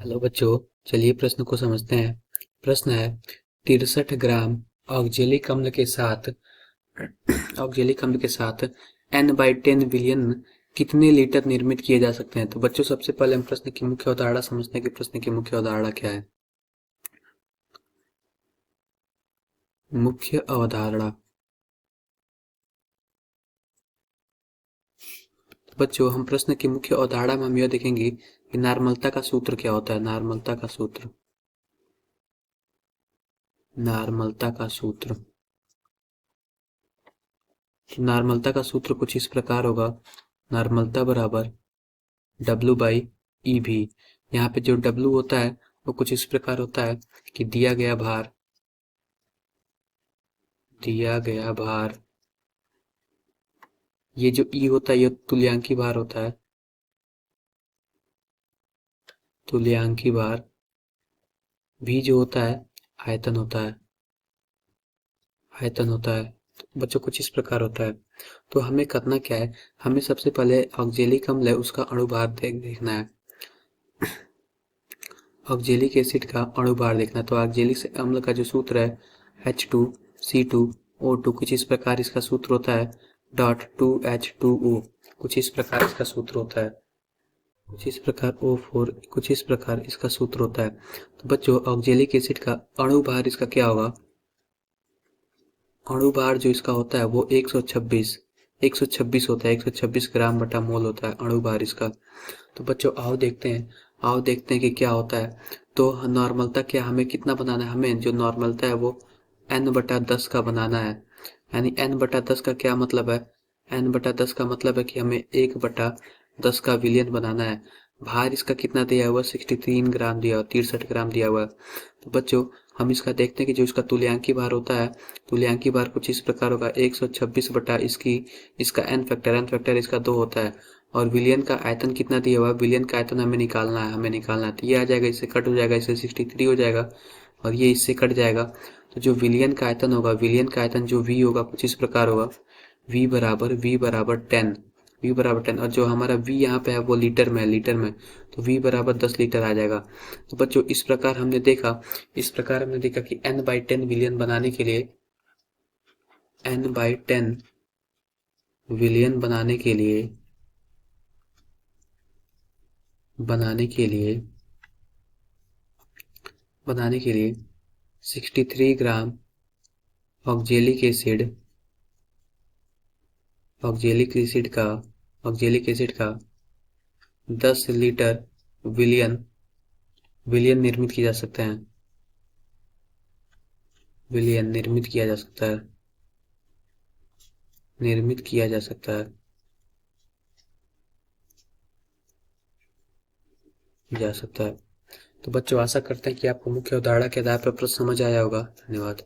Hello बच्चों, चलिए प्रश्न को समझते हैं। प्रश्न है 63 ग्राम ऑक्जेलिक अम्ल के साथ n/10 विलियन कितने लीटर निर्मित किए जा सकते हैं। तो बच्चों सबसे पहले हम प्रश्न की मुख्य अवधारणा समझते हैं कि प्रश्न की मुख्य अवधारणा क्या है। मुख्य अवधारणा बच्चों, हम प्रश्न की मुख्य अवधारणा में हम यह देखेंगे कि नार्मलता का सूत्र क्या होता है। नार्मलता का सूत्र नॉर्मलता का सूत्र कुछ इस प्रकार होगा। नॉर्मलता बराबर W/EV। यहाँ पे जो W होता है वो कुछ इस प्रकार होता है कि दिया गया भार, ये जो E होता है ये तुल्यांकी भार होता है। तुल्यांकी भार V जो होता है आयतन होता है। तो बच्चों कुछ इस प्रकार होता है। तो हमें करना क्या है, हमें सबसे पहले ऑक्जेलिक अम्ल है उसका अणुभार देखना है। ऑक्जेलिक एसिड का अणुभार देखना है। तो ऑक्जेलिक अम्ल का जो सूत्र है H2C2O2, कुछ इस प्रकार इसका सूत्र होता है .2H2O। कुछ इस प्रकार इसका सूत्र होता है। कुछ इस प्रकार O4, कुछ इस प्रकार इसका सूत्र होता है। तो बच्चों ऑक्जेलिक एसिड का अणुभार इसका क्या होगा। अणुभार जो इसका होता है वो 126 होता है। 126 ग्राम बटा मोल होता है अणुभार इसका। तो बच्चों आओ देखते हैं कि क्या होता है। तो नॉर्मलता क्या, हमें कितना बनाना है, हमें जो नॉर्मलता है वो n/10 का बनाना है। यानी n/10 का क्या मतलब है, n/10 का मतलब है कि हमें 1/10 का विलियन बनाना है। भार इसका कितना दिया हुआ, 63 ग्राम दिया हुआ, 63 ग्राम दिया हुआ है। तो बच्चों हम इसका देखते हैं कि जो इसका तुल्यांकी भार होता है, तुल्यांकी भार कुछ इस प्रकार होगा 126 बटा इसका n फैक्टर इसका 2 होता है। और विलियन का आयतन कितना दिया हुआ है, विलियन का आयतन हमें निकालना है। तो ये आ जाएगा, इससे कट हो जाएगा, इससे 63 हो जाएगा और ये इससे कट जाएगा। तो जो विलियन का आयतन होगा, विलियन का आयतन जो V होगा कुछ इस प्रकार होगा V बराबर 10। और जो हमारा V यहाँ पे है वो लीटर में है। तो V बराबर 10 लीटर आ जाएगा। तो बच्चों इस प्रकार हमने देखा कि n/10 विलियन बनाने के लिए n/10 विलियन बनाने के लिए 63 ग्राम ऑक्जेलिक एसिड का 10 लीटर विलियन निर्मित किया जा सकता है। निर्मित किया जा सकता है। तो बच्चों आशा करते हैं कि आपको मुख्य अवधारणा के आधार पर प्रश्न समझ आया होगा। धन्यवाद।